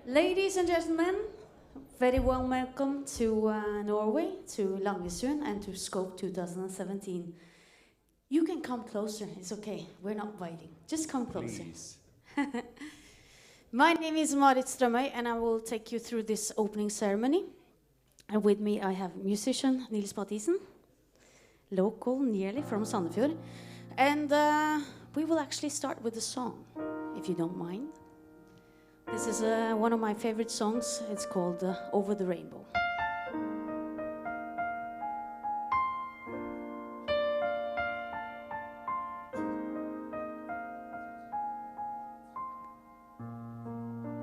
Ladies and gentlemen, very warm welcome to Norway, to Langesund and to Scope 2017. You can come closer, it's okay, we're not waiting. Just come closer. Please. My name is Marit Strømøy and I will take you through this opening ceremony. And with me I have musician Nils Mathisen, local nearly from Sandefjord. And we will actually start with a song, if you don't mind. This is one of my favorite songs. It's called Over the Rainbow.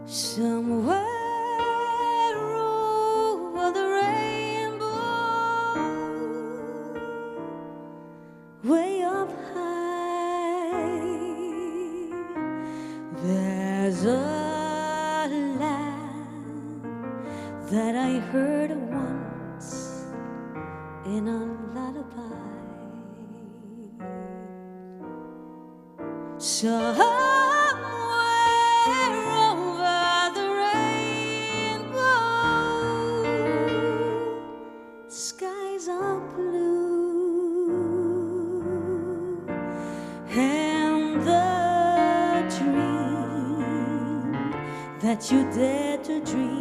Somewhere over the rainbow, way up high, there's a that I heard once in a lullaby. Somewhere over the rainbow, skies are blue, and the dream that you dared to dream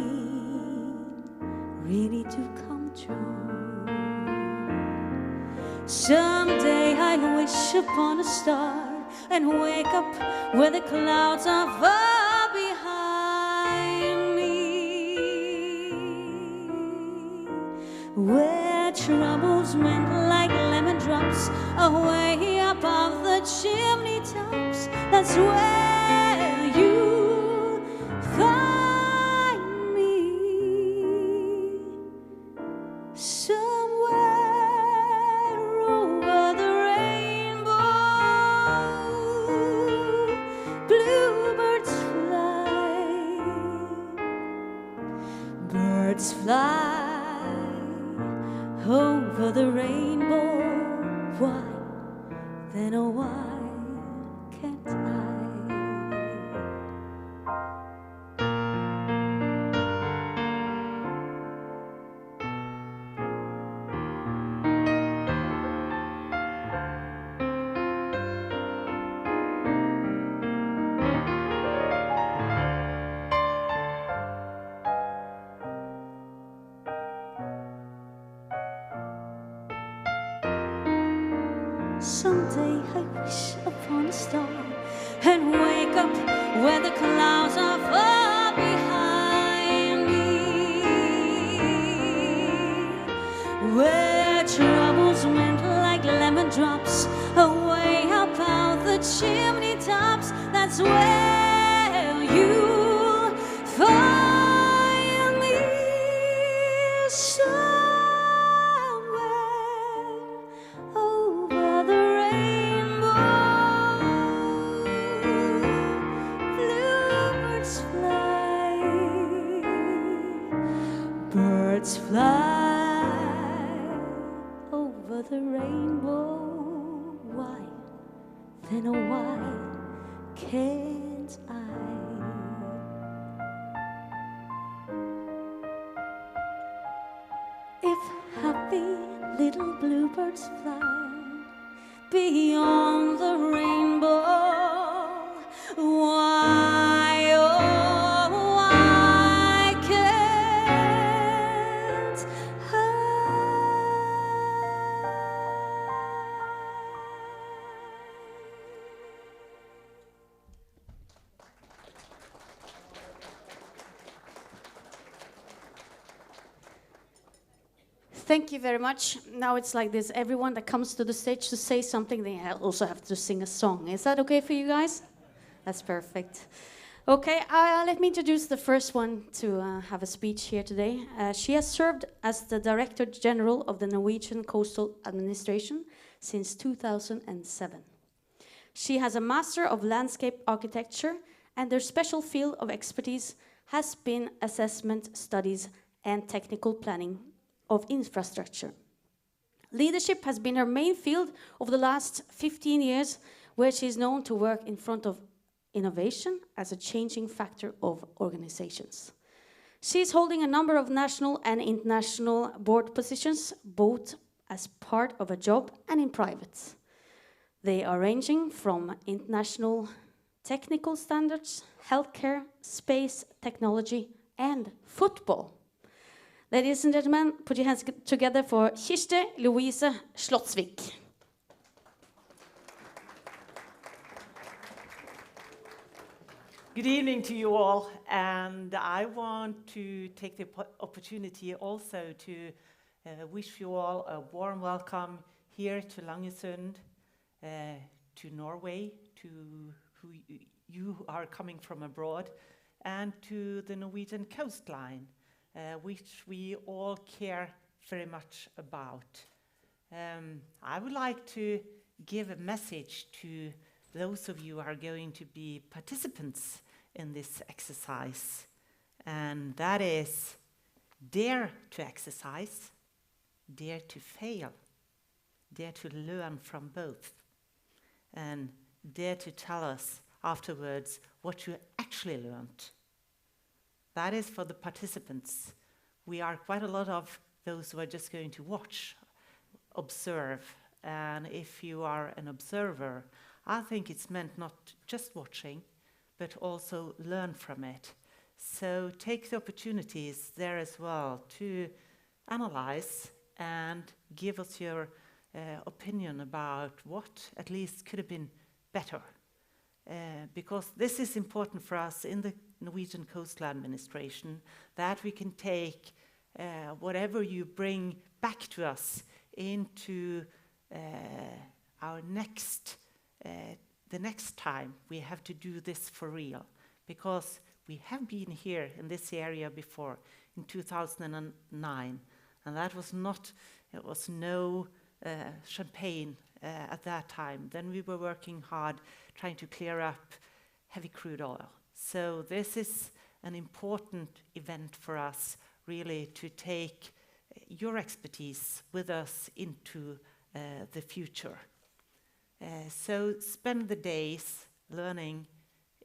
really to come true. Someday I'll wish upon a star and wake up where the clouds are far behind me, where troubles melt like lemon drops away above the chimney tops. That's where you find fly over the rainbow. Why, then oh why can't I? Someday I wish upon a star and wake up where the clouds are far behind me, where troubles melt like lemon drops away above the chimney tops. That's where you'll find me. Birds fly over the rainbow. Why, then oh why can't I? If happy little bluebirds fly beyond the rainbow, why, oh, why can't I? Thank you very much. Now it's like this. Everyone that comes to the stage to say something, they also have to sing a song. Is that okay for you guys? That's perfect. Okay, let me introduce the first one to have a speech here today. She has served as the Director General of the Norwegian Coastal Administration since 2007. She has a Master of Landscape Architecture, and their special field of expertise has been assessment studies and technical planning of infrastructure. Leadership has been her main field over the last 15 years, where she is known to work in front of innovation as a changing factor of organizations. She is holding a number of national and international board positions, both as part of a job and in private. They are ranging from international technical standards, healthcare, space, technology, and football. Ladies and gentlemen, put your hands together for Kirsti Louise Slottsvik. Good evening to you all, and I want to take the opportunity also to wish you all a warm welcome here to Langesund, to Norway, to who you are coming from abroad, and to the Norwegian coastline, which we all care very much about. I would like to give a message to those of you who are going to be participants in this exercise, and that is dare to exercise, dare to fail, dare to learn from both, and dare to tell us afterwards what you actually learned. That is for the participants. We are quite a lot of those who are just going to watch, observe, and if you are an observer, I think it's meant not just watching, but also learn from it. So take the opportunities there as well to analyze and give us your opinion about what at least could have been better. Because this is important for us in the Norwegian Coastal Administration, that we can take whatever you bring back to us into our next the next time we have to do this for real, because we have been here in this area before in 2009, and that was not, it was no champagne at that time. Then we were working hard trying to clear up heavy crude oil. So this is an important event for us, really, to take your expertise with us into the future. So spend the days learning,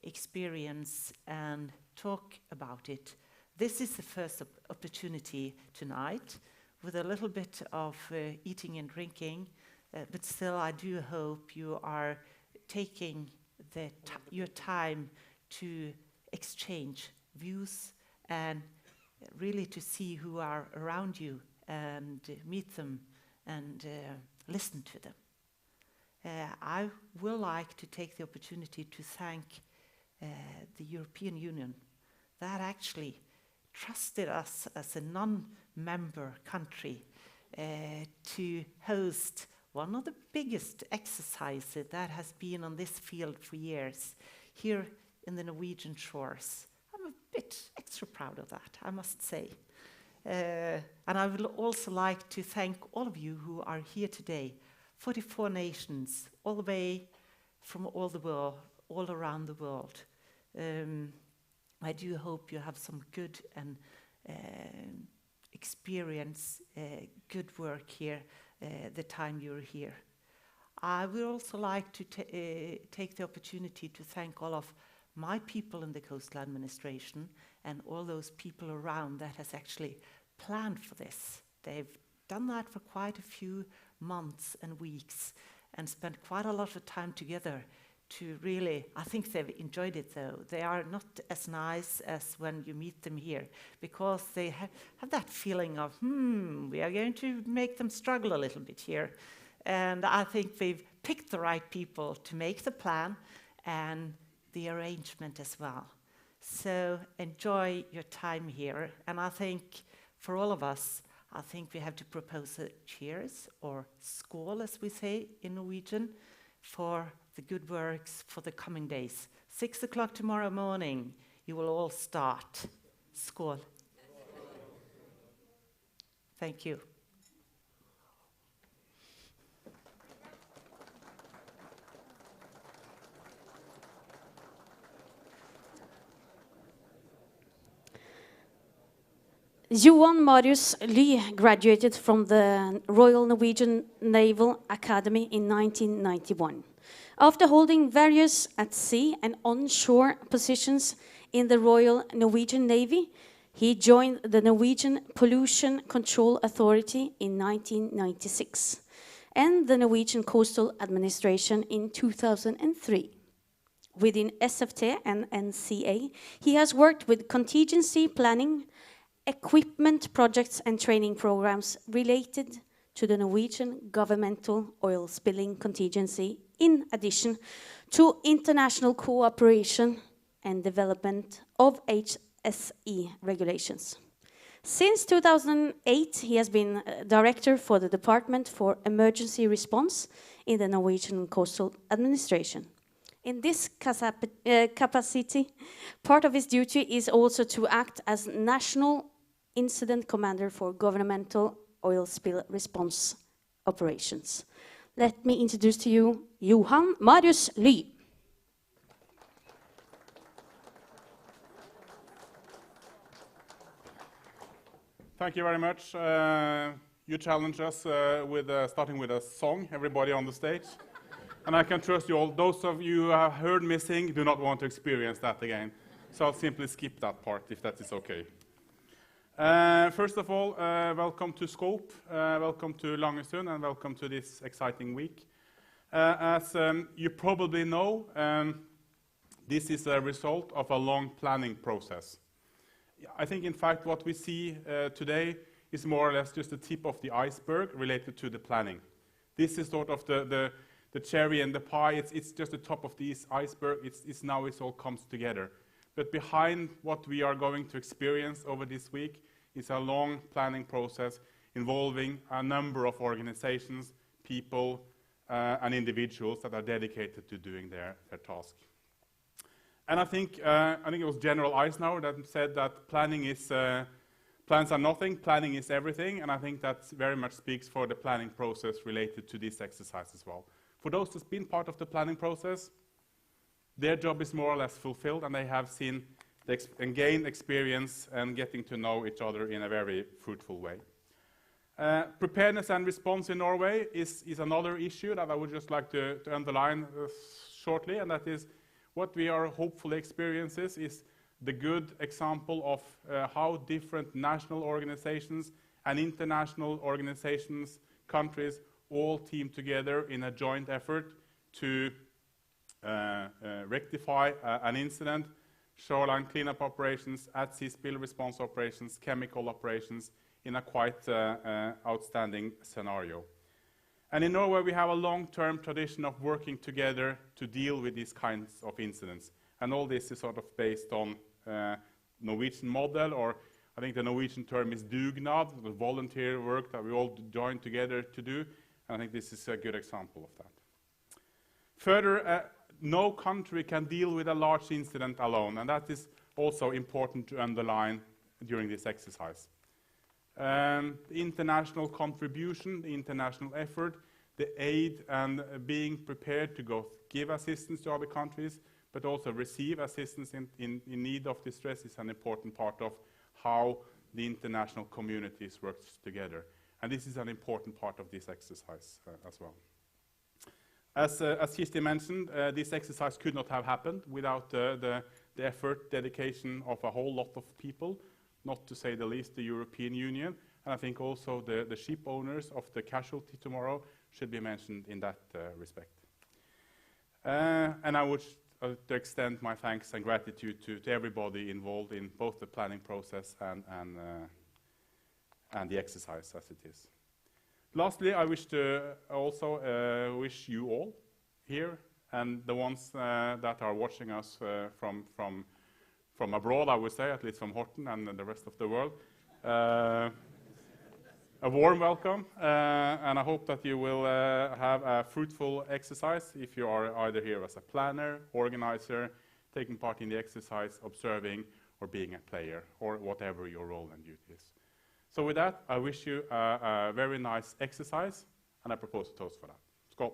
experience, and talk about it. This is the first opportunity tonight, with a little bit of eating and drinking, but still I do hope you are taking your time to exchange views and really to see who are around you and meet them and listen to them. I would like to take the opportunity to thank the European Union that actually trusted us as a non-member country to host one of the biggest exercises that has been on this field for years here in the Norwegian shores. I'm a bit extra proud of that, I must say. And I would also like to thank all of you who are here today. 44 nations, all the way from all the world, all around the world. I do hope you have some good and experience, good work here the time you're here. I would also like to take the opportunity to thank all of my people in the Coastal Administration and all those people around that has actually planned for this. They've done that for quite a few months and weeks and spent quite a lot of time together to really, I think they've enjoyed it though. They are not as nice as when you meet them here, because they have that feeling of, we are going to make them struggle a little bit here. And I think they've picked the right people to make the plan and the arrangement as well. So enjoy your time here. And I think for all of us, I think we have to propose a cheers, or skål as we say in Norwegian, for the good works for the coming days. 6 o'clock tomorrow morning, you will all start. Skål. Thank you. Johan Marius Lie graduated from the Royal Norwegian Naval Academy in 1991. After holding various at sea and onshore positions in the Royal Norwegian Navy, he joined the Norwegian Pollution Control Authority in 1996 and the Norwegian Coastal Administration in 2003. Within SFT and NCA, he has worked with contingency planning, equipment projects and training programs related to the Norwegian governmental oil spilling contingency, in addition to international cooperation and development of HSE regulations. Since 2008, he has been director for the Department for Emergency Response in the Norwegian Coastal Administration. In this capacity, part of his duty is also to act as National Incident Commander for Governmental Oil Spill Response Operations. Let me introduce to you Johan Marius Lie. Thank you very much. You challenged us with starting with a song, everybody on the stage. And I can trust you all. Those of you who have heard me sing do not want to experience that again. So I'll simply skip that part, if that is okay. First of all, welcome to Scope, welcome to Langesund, and welcome to this exciting week. As you probably know, this is a result of a long planning process. I think, in fact, what we see today is more or less just the tip of the iceberg related to the planning. This is sort of the cherry and the pie. It's just the top of this iceberg. It's now it all comes together. But behind what we are going to experience over this week is a long planning process involving a number of organizations, people, and individuals that are dedicated to doing their task. And I think it was General Eisenhower that said that plans are nothing, planning is everything, and I think that very much speaks for the planning process related to this exercise as well. For those who've been part of the planning process, their job is more or less fulfilled, and they have seen and gained experience and getting to know each other in a very fruitful way. Preparedness and response in Norway is another issue that I would just like to underline shortly, and that is what we are hopefully experiencing is the good example of how different national organizations and international organizations, countries, all team together in a joint effort to rectify an incident, shoreline cleanup operations, at-sea spill response operations, chemical operations in a quite outstanding scenario. And in Norway, we have a long-term tradition of working together to deal with these kinds of incidents. And all this is sort of based on Norwegian model, or I think the Norwegian term is dugnad, the volunteer work that we all join together to do. And I think this is a good example of that. Further, no country can deal with a large incident alone, and that is also important to underline during this exercise. The international contribution, the international effort, the aid and being prepared to go give assistance to other countries, but also receive assistance in need of distress is an important part of how the international communities work together. And this is an important part of this exercise as well. As Kirsti mentioned, this exercise could not have happened without the effort, dedication of a whole lot of people, not to say the least the European Union, and I think also the ship owners of the casualty tomorrow should be mentioned in that respect. And I would to extend my thanks and gratitude to everybody involved in both the planning process and the exercise as it is. Lastly, I wish to also wish you all here and the ones that are watching us from abroad, I would say, at least from Horten and the rest of the world, a warm welcome, and I hope that you will have a fruitful exercise if you are either here as a planner, organizer, taking part in the exercise, observing, or being a player, or whatever your role and duty is. So with that, I wish you a very nice exercise, and I propose a toast for that. Skål.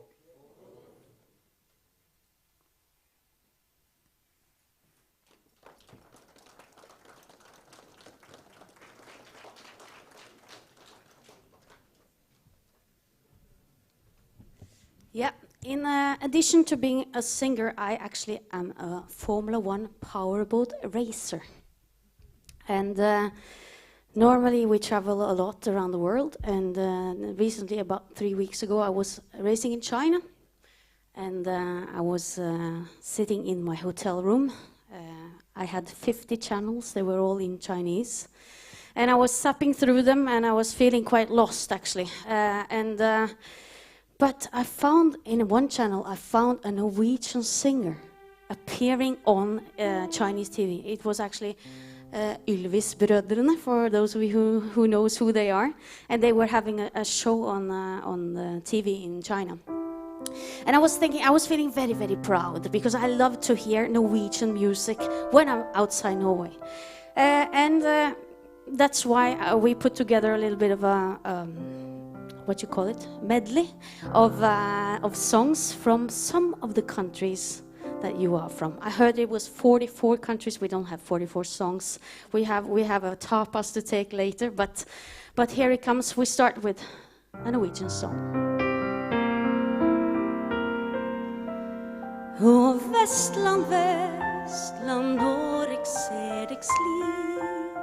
Yeah, In addition to being a singer, I actually am a Formula One powerboat racer. And normally we travel a lot around the world. And recently, about 3 weeks ago, I was racing in China. And I was sitting in my hotel room. I had 50 channels. They were all in Chinese. And I was zapping through them, and I was feeling quite lost, actually. But I found, in one channel, I found a Norwegian singer appearing on Chinese TV. It was actually Ylvis-brødrene, for those of you who knows who they are. And they were having a show on the TV in China. And I was feeling very, very proud, because I love to hear Norwegian music when I'm outside Norway. That's why we put together a little bit of a medley of songs from some of the countries that you are from. I heard it was 44 countries. We don't have 44 songs. We have a tapas to take later, but here it comes. We start with a Norwegian song. Og Vestland, Vestland, Noreg ser deg slik,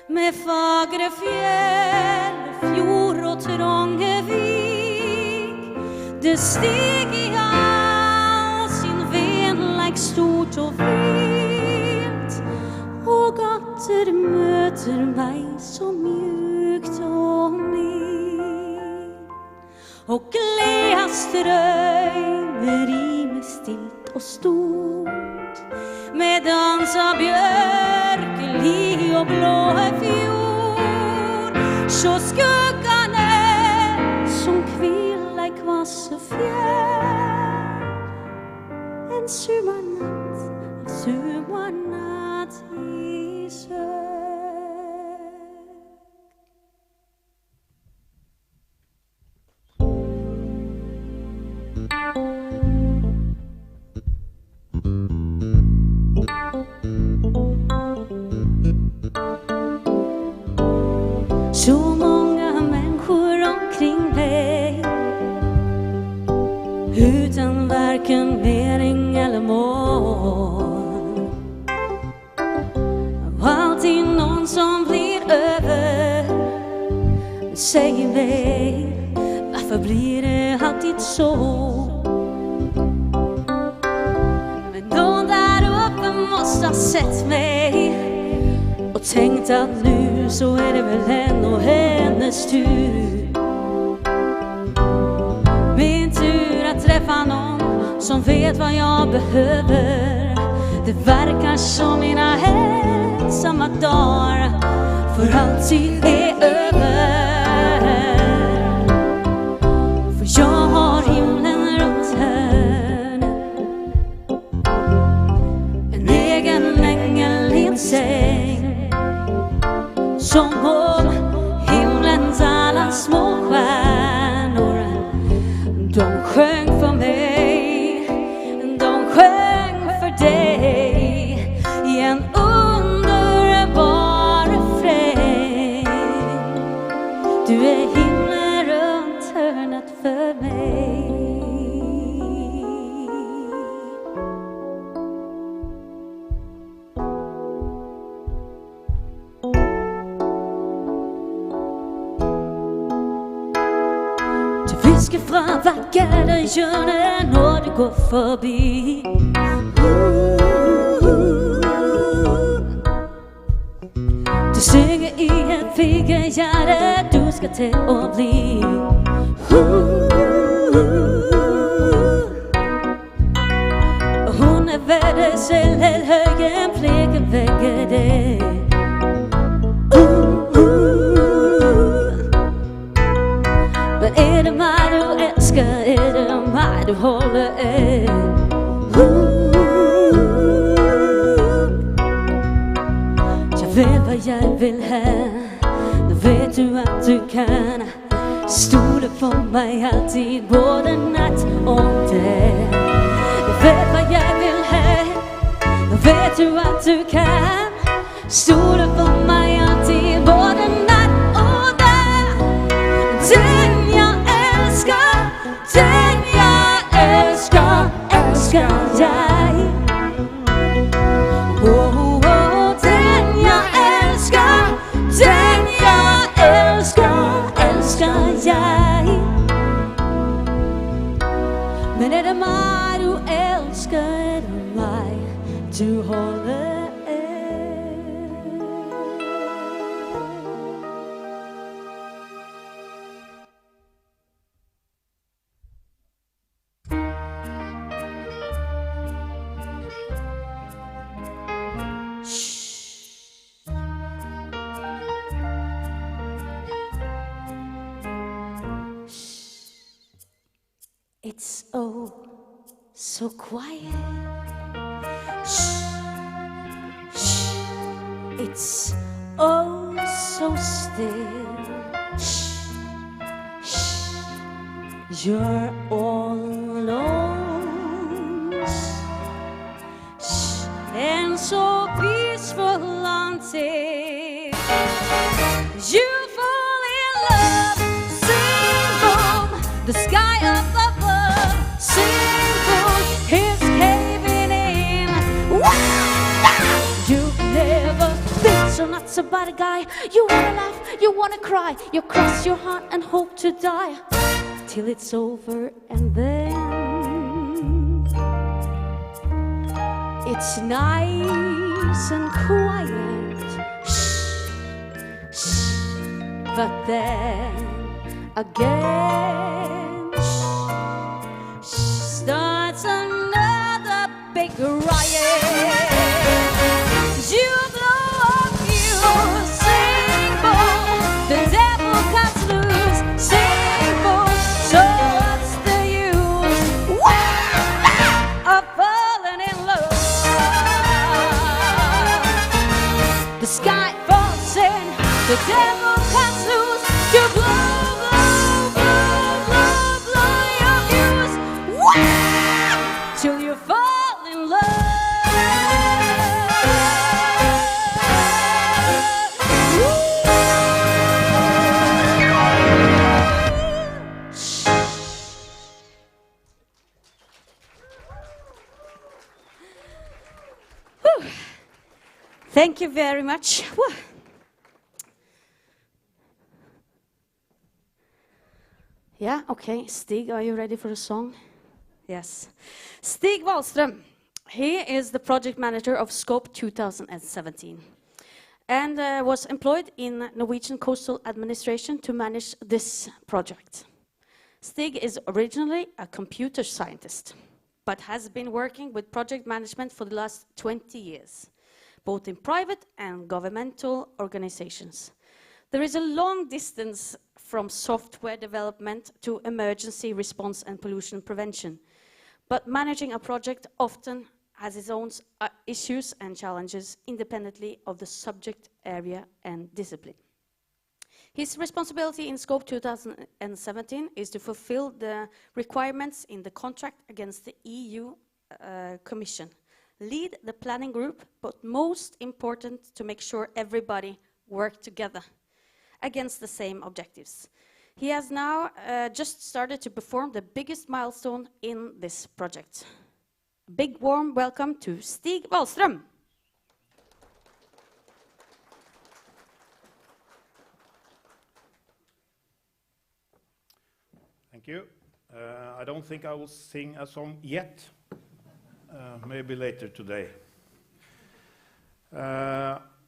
med fagre fjell, fjord og trånge vik. Det steg i all sin venleik stort og vilt, og gatter møter meg så mjukt og mild. Og gleda strømmer i meg stilt og stort, med dans av bjørkeli og blå fjord. Så skuggane som hviler i kvasse fjell, en sommernatt i søk. Så många människor omkring mig, utan varken mening eller mål. Och alltid någon som blir över, säger mig, varför blir det alltid så? Men någon där uppe måste ha sett mig och tänkt att nu så är det väl henne och hennes tur. Min tur att träffa någon som vet vad jag behöver. Det verkar som mina ensamma dagar för alltid är över. För jag har himlen runt hörnet, en egen ängel i en säng, som om himlens alla små stjärnor. De sjöng för mig, de sjöng för dig, i en underbar refräng. Du är himlen runt hörnet för mig. Visker fra hvert gadehjørne når du går forbi. Du synger i et fikehjerte du skal til å bli. Og hun er ved deg selv helt høy, en pleker vegger deg. Men är det mig du älskar, är det mig du håller en? Jag vet vad jag vill här, då vet du att du kan stole på mig alltid, både natt och dag. Jag vet vad jag vill här, då vet du att du kan stole på mig alltid, både natt och dag. Den jag älskar, den jag fly to holiday. It's oh so quiet. Shh, shh. It's oh so still. Shh, shh. You're all alone. Shh, shh. And so peaceful until you fall in love. Sing boom, the sky up above. Sing boom, it's caving in. You've never been so nuts about a guy. You wanna laugh, you wanna cry. You cross your heart and hope to die till it's over, and then it's nice and quiet. Shh, shh. But then again, starts another big riot. You blow up your symbol, the devil cuts loose. Symbol, so what's the use of falling in love? The sky falls in, the devil cuts loose. You blow, blow, blow, blow, blow your fuse. Till you fall in love. Whew. Thank you very much. Whew. Yeah, okay. Stig, are you ready for a song? Yes. Stig Wallström. He is the project manager of Scope 2017 and was employed in Norwegian Coastal Administration to manage this project. Stig is originally a computer scientist, but has been working with project management for the last 20 years, both in private and governmental organizations. There is a long distance from software development to emergency response and pollution prevention, but managing a project often has its own issues and challenges independently of the subject area and discipline. His responsibility in Scope 2017 is to fulfill the requirements in the contract against the EU Commission, lead the planning group, but most important, to make sure everybody work together against the same objectives. He has now just started to perform the biggest milestone in this project. A big warm welcome to Stig Wallström. Thank you. I don't think I will sing a song yet. Maybe later today.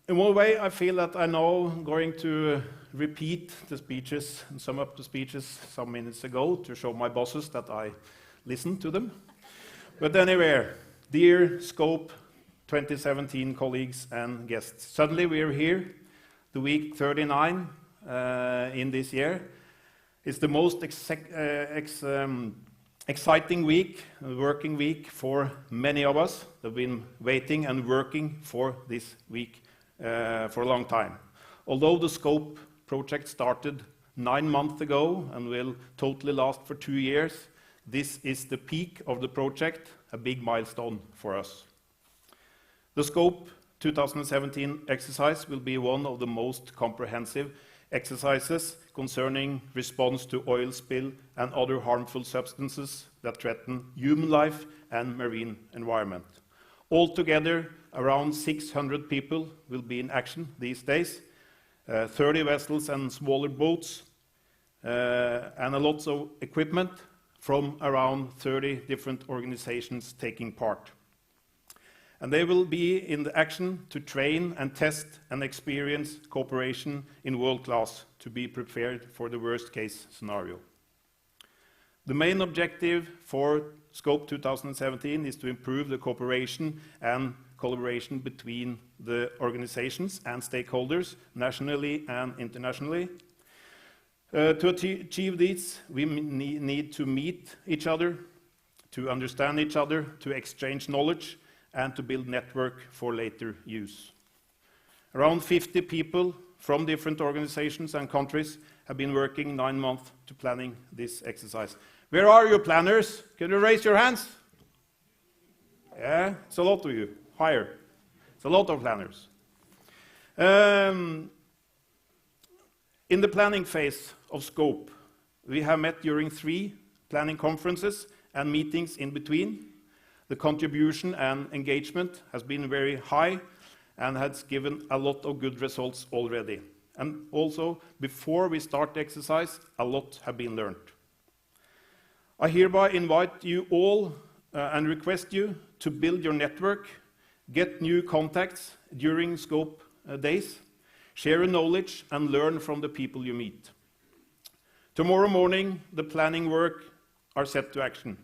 In one way, I feel that I know I'm going to repeat the speeches and sum up the speeches some minutes ago to show my bosses that I listened to them. But anyway, dear Scope 2017 colleagues and guests, suddenly we are here, the week 39 in this year. It's the most exciting week, working week for many of us that have been waiting and working for this week for a long time. Although the Scope project started 9 months ago and will totally last for 2 years, this is the peak of the project, a big milestone for us. The Scope 2017 exercise will be one of the most comprehensive exercises concerning response to oil spill and other harmful substances that threaten human life and marine environment. Altogether, around 600 people will be in action these days, 30 vessels and smaller boats, and a lot of equipment from around 30 different organizations taking part. and they will be in the action to train and test and experience cooperation in world class to be prepared for the worst case scenario. The main objective for Scope 2017 is to improve the cooperation and collaboration between the organizations and stakeholders, nationally and internationally. To achieve this, we need to meet each other, to understand each other, to exchange knowledge, and to build network for later use. Around 50 people from different organizations and countries have been working 9 months to planning this exercise. Where are you planners? Can you raise your hands? Yeah, it's a lot of you. Higher. It's a lot of planners. In the planning phase of Scope, we have met during 3 planning conferences and meetings in between. The contribution and engagement has been very high and has given a lot of good results already. And also, before we start the exercise, a lot have been learned. I hereby invite you all and request you to build your network, get new contacts during Scope days, share your knowledge and learn from the people you meet. Tomorrow morning, the planning work are set to action.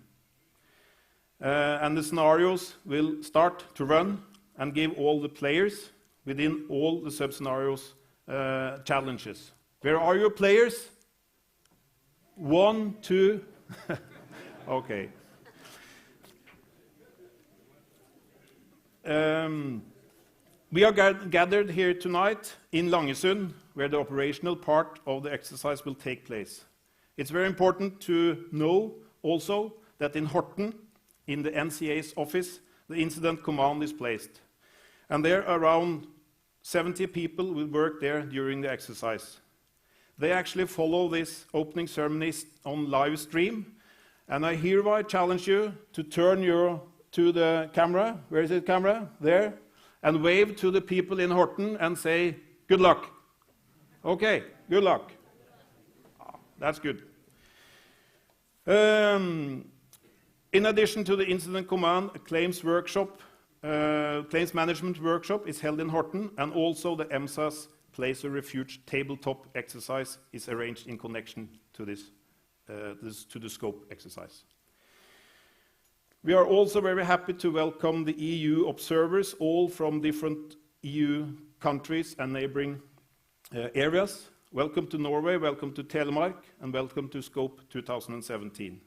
And the scenarios will start to run and give all the players within all the sub-scenarios challenges. Where are your players? 1, 2... Okay. We are gathered here tonight in Langesund, where the operational part of the exercise will take place. It's very important to know also that in Horten, in the NCA's office, the incident command is placed. And there around 70 people will work there during the exercise. They actually follow this opening ceremony on live stream. And I hereby challenge you to turn to the camera. Where is the camera? There. And wave to the people in Horten and say, good luck. Okay, good luck. That's good. In addition to the incident command, a claims management workshop is held in Horten, and also the EMSA's Place of Refuge tabletop exercise is arranged in connection to to the Scope exercise. We are also very happy to welcome the EU observers, all from different EU countries and neighboring areas. Welcome to Norway, welcome to Telemark, and welcome to Scope 2017.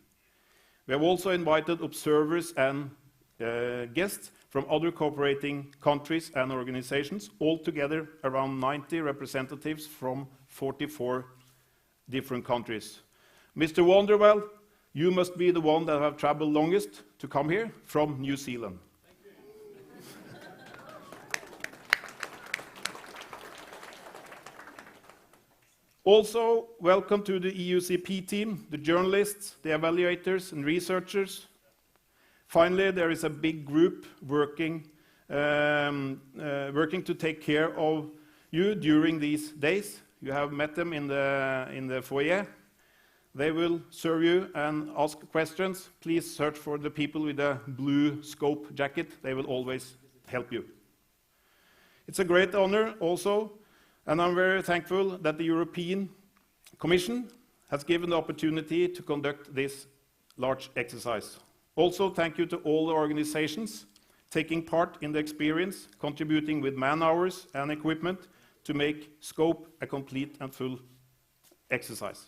We have also invited observers and guests from other cooperating countries and organizations, altogether around 90 representatives from 44 different countries. Mr. Wonderwell, you must be the one that have traveled longest to come here from New Zealand. Also, welcome to the EUCP team, the journalists, the evaluators and researchers. Finally, there is a big group working to take care of you during these days. You have met them in the foyer. They will serve you and ask questions. Please search for the people with a blue Scope jacket. They will always help you. It's a great honor also, and I'm very thankful that the European Commission has given the opportunity to conduct this large exercise. Also, thank you to all the organizations taking part in the experience, contributing with man-hours and equipment to make Scope a complete and full exercise.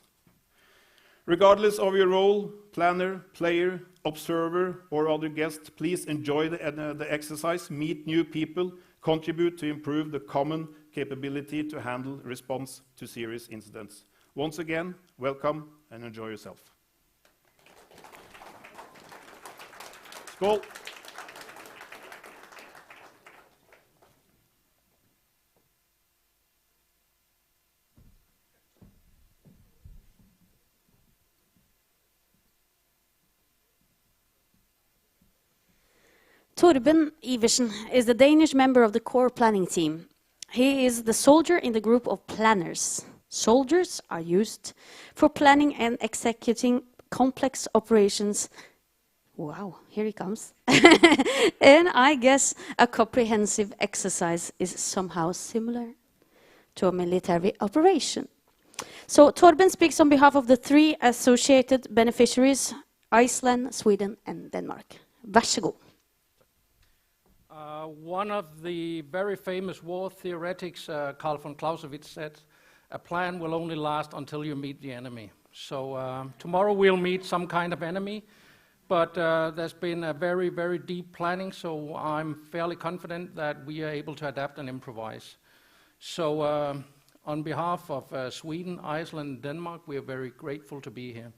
Regardless of your role, planner, player, observer, or other guest, please enjoy the exercise, meet new people, contribute to improve the common capability to handle response to serious incidents. Once again, welcome and enjoy yourself. Skål! Torben Iversen is the Danish member of the core planning team. He is the soldier in the group of planners. Soldiers are used for planning and executing complex operations Wow, here he comes. And I guess a comprehensive exercise is somehow similar to a military operation. So Torben speaks on behalf of the 3 associated beneficiaries, Iceland, Sweden, and Denmark. Vær så god. One of the very famous war theoretics, Karl von Clausewitz, said, a plan will only last until you meet the enemy. So tomorrow we'll meet some kind of enemy, but there's been a very, very deep planning, so I'm fairly confident that we are able to adapt and improvise. So on behalf of Sweden, Iceland, and Denmark, we are very grateful to be here.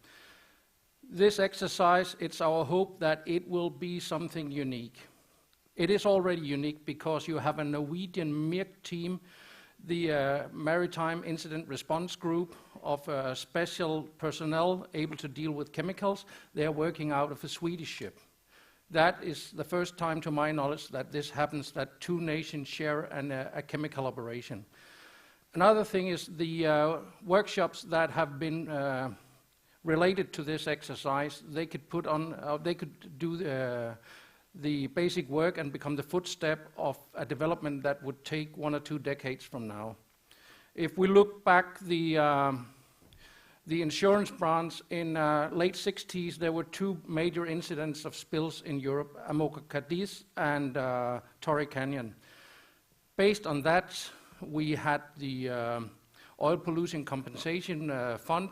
This exercise, it's our hope that it will be something unique. It is already unique because you have a Norwegian MIRC team, the Maritime Incident Response Group of special personnel able to deal with chemicals. They are working out of a Swedish ship. That is the first time, to my knowledge, that this happens, that 2 nations share a chemical operation. Another thing is the workshops that have been related to this exercise. They could put on, they could do the basic work and become the footstep of a development that would take 1 or 2 decades from now. If we look back the insurance branch in late 60s, there were 2 major incidents of spills in Europe, Amoca Cadiz and Torrey Canyon. Based on that, we had the oil pollution compensation fund,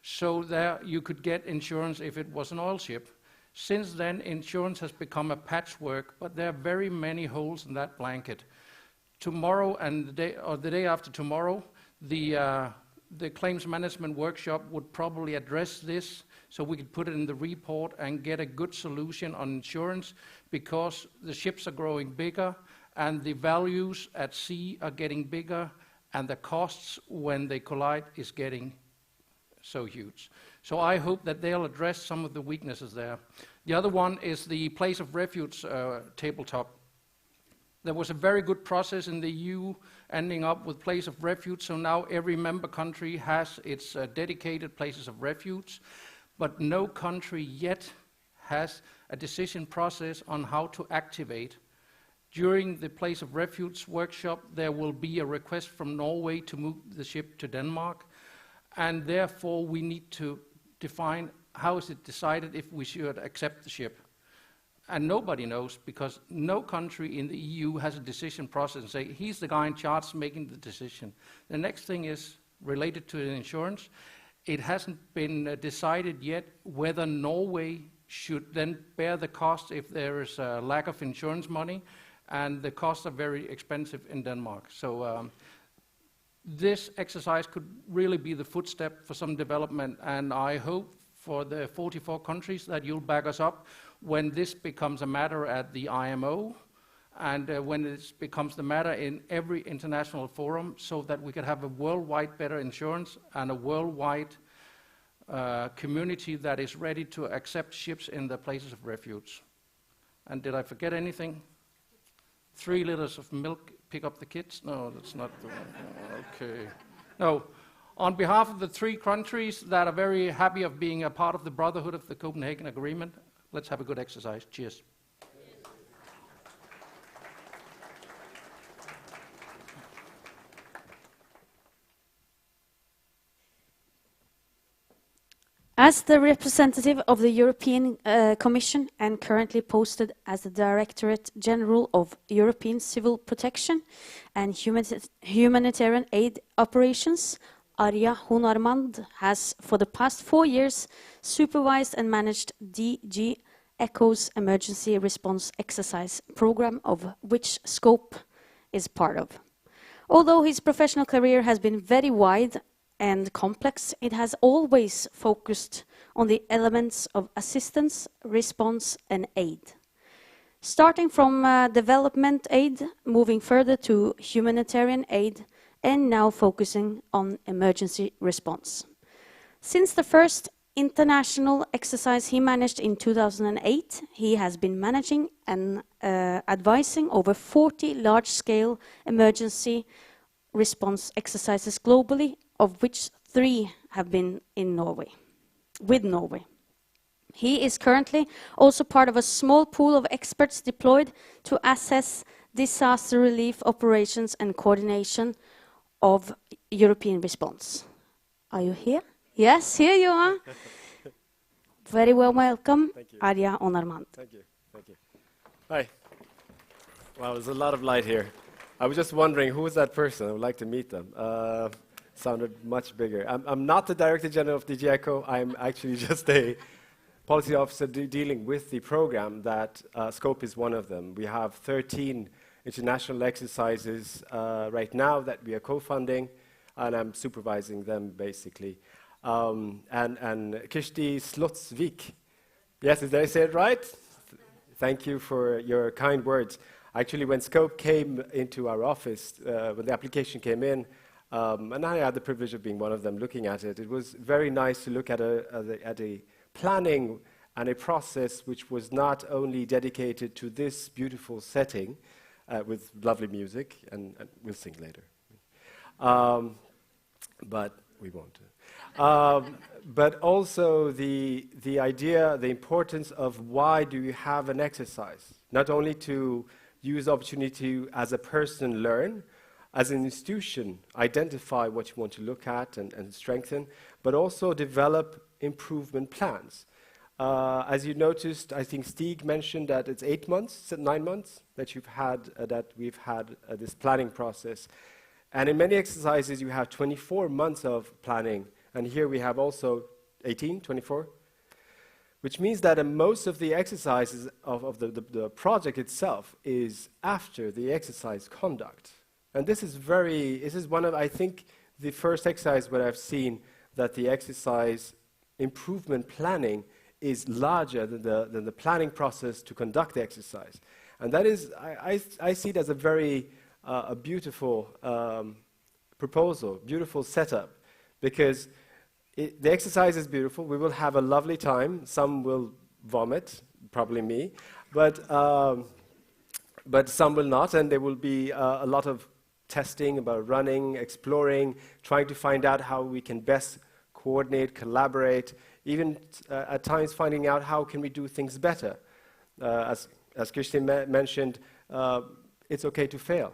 so there you could get insurance if it was an oil ship. Since then, insurance has become a patchwork, but there are very many holes in that blanket. Tomorrow and the day after tomorrow, the claims management workshop would probably address this, so we could put it in the report and get a good solution on insurance, because the ships are growing bigger and the values at sea are getting bigger, and the costs when they collide is getting so huge. So I hope that they'll address some of the weaknesses there. The other one is the place of refuge tabletop. There was a very good process in the EU ending up with place of refuge, so now every member country has its dedicated places of refuge, but no country yet has a decision process on how to activate. During the place of refuge workshop, there will be a request from Norway to move the ship to Denmark, and therefore we need to define how is it decided if we should accept the ship. And nobody knows, because no country in the EU has a decision process and say, he's the guy in charge making the decision. The next thing is related to the insurance. It hasn't been decided yet whether Norway should then bear the cost if there is a lack of insurance money, and the costs are very expensive in Denmark. So this exercise could really be the footstep for some development, and I hope for the 44 countries that you'll back us up when this becomes a matter at the IMO, and when it becomes the matter in every international forum, so that we can have a worldwide better insurance and a worldwide community that is ready to accept ships in the places of refuge. And did I forget anything? 3 liters of milk, pick up the kids? No, that's not the one. Okay. No. On behalf of the 3 countries that are very happy of being a part of the Brotherhood of the Copenhagen Agreement, let's have a good exercise. Cheers. As the representative of the European Commission and currently posted as the Directorate General of European Civil Protection and Humanitarian Aid Operations, Arya Hunarmand has for the past 4 years supervised and managed DG ECHO's emergency response exercise program, of which Scope is part of. Although his professional career has been very wide and complex, it has always focused on the elements of assistance, response, and aid. Starting from development aid, moving further to humanitarian aid, and now focusing on emergency response. Since the first international exercise he managed in 2008, he has been managing and advising over 40 large-scale emergency response exercises globally, of which 3 have been in Norway, with Norway. He is currently also part of a small pool of experts deployed to assess disaster relief operations and coordination of European response. Are you here? Yes, here you are. Very well welcome, Arya Onarmand. Thank you. Thank you. Hi. Wow, there's a lot of light here. I was just wondering, who is that person? I would like to meet them. Sounded much bigger. I'm not the Director General of DG ECHO. I'm actually just a policy officer dealing with the program that Scope is one of them. We have 13 international exercises right now that we are co-funding, and I'm supervising them basically. And Kirsti Slotsvik, yes, did I say it right? Thank you for your kind words. Actually, when Scope came into our office, when the application came in, and I had the privilege of being one of them looking at it, it was very nice to look at a planning and a process which was not only dedicated to this beautiful setting with lovely music, and we'll sing later, but we won't. But also the idea, the importance of why do you have an exercise? Not only to use the opportunity to, as a person, learn, as an institution, identify what you want to look at and strengthen, but also develop improvement plans. As you noticed, I think Stig mentioned that it's 8 months, 9 months that we've had this planning process. And in many exercises, you have 24 months of planning. And here we have also 18, 24, which means that most of the exercises of the project itself is after the exercise conduct. And this is one of, I think, the first exercise where I've seen that the exercise improvement planning is larger than the planning process to conduct the exercise. And that is, I see it as a very a beautiful proposal, beautiful setup, because the exercise is beautiful. We will have a lovely time. Some will vomit, probably me, but some will not, and there will be a lot of testing about running, exploring, trying to find out how we can best coordinate, collaborate, even at times finding out how can we do things better. As Christian mentioned, it's okay to fail.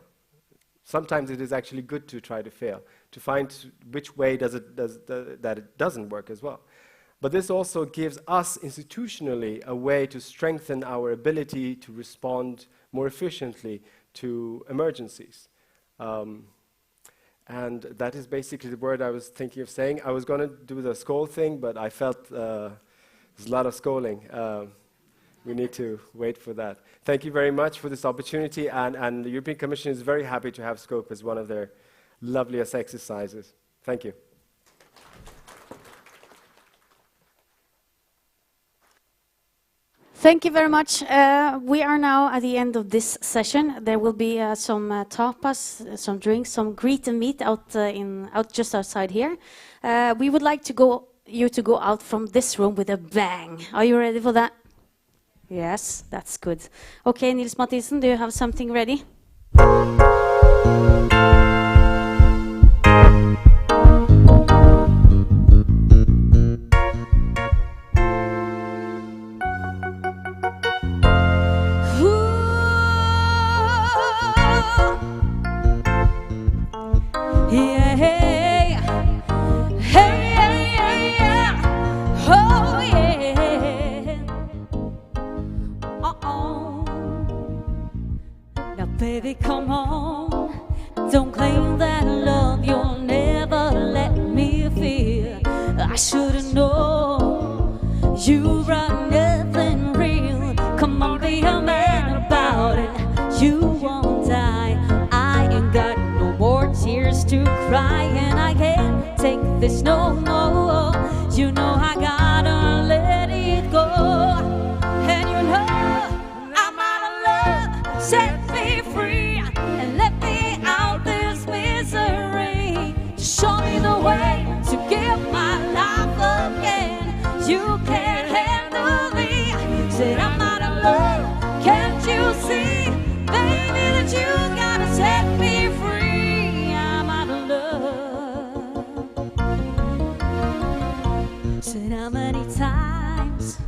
Sometimes it is actually good to try to fail, to find which way that it doesn't work as well. But this also gives us institutionally a way to strengthen our ability to respond more efficiently to emergencies. And that is basically the word I was thinking of saying. I was going to do the scold thing, but I felt there's a lot of scolding. We need to wait for that. Thank you very much for this opportunity, and the European Commission is very happy to have Scope as one of their loveliest exercises. Thank you. Thank you very much. We are now at the end of this session. There will be some tapas, some drinks, some greet and meet out just outside here. We would like you to go out from this room with a bang. Are you ready for that? Yes, that's good. Okay, Nils Mathisen, do you have something ready? Baby, come on, don't claim that love you'll never let me feel. I should've known you brought nothing real. Come on, be a man about it, you won't die. I ain't got no more tears to cry, and I can't take this no more. You know I gotta let it go, and you know I'm out of love. Set me free and let me out this misery. Show me the way to give my life again. You can't handle me. Said I'm out of love. Can't you see, baby, that you gotta set me free? I'm out of love. Said how many times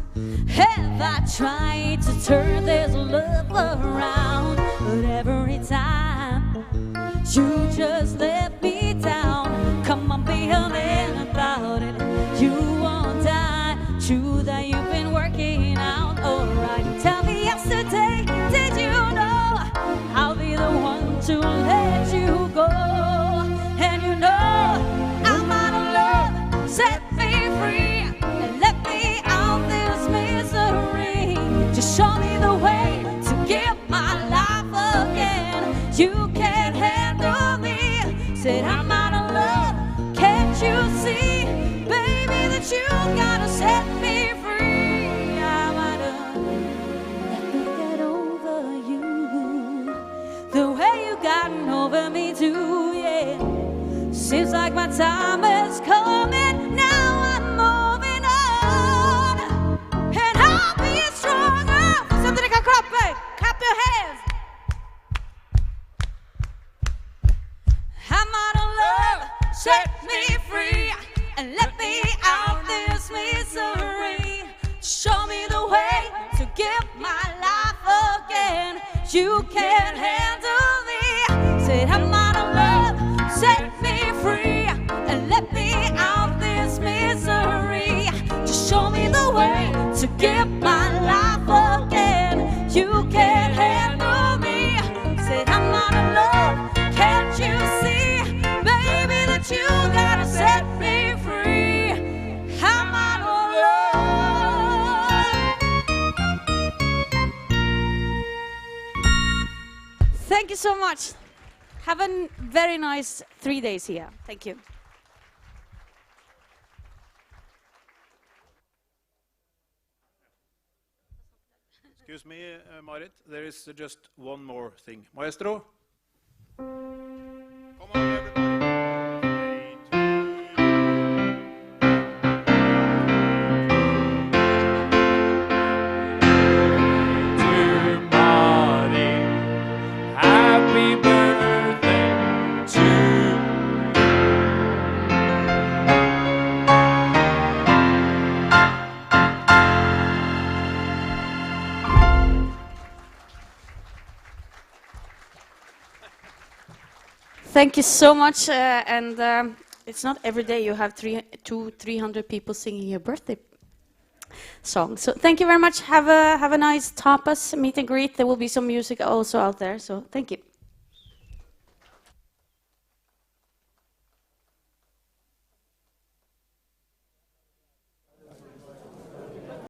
around, but every time you just let me down. Come on, be a man about it. You won't die. True that you've been working out alright. Tell me yesterday, did you know I'll be the one to let you go? And you know I'm out of love. Set me free and let me out this misery. Just show me the way to give my life again. You can't handle me. Said I'm out of love. Can't you see, baby, that you gotta set me free? I'm out of. Let me get over you the way you gotten over me too. Yeah, seems like my time is coming. Now I'm moving on, and I'll be stronger. Something like a clap your hands. I'm out of love. Set me free and let me out this misery. Show me the way to give my life again. You can't handle me. Said I'm out of love. Set me free and let me out this misery. Just show me the way to give my life again. You can't handle me. Said I'm out of love. Can't you see, baby, that you gotta set me free? I'm out of love. Thank you so much. Have a very nice 3 days here. Thank you. Excuse me, Marit, there is just one more thing. Maestro? Come on, everybody. Happy birthday to Thank you so much. It's not every day you have 300 people singing your birthday song. So thank you very much. Have a nice tapas meet and greet. There will be some music also out there. So thank you.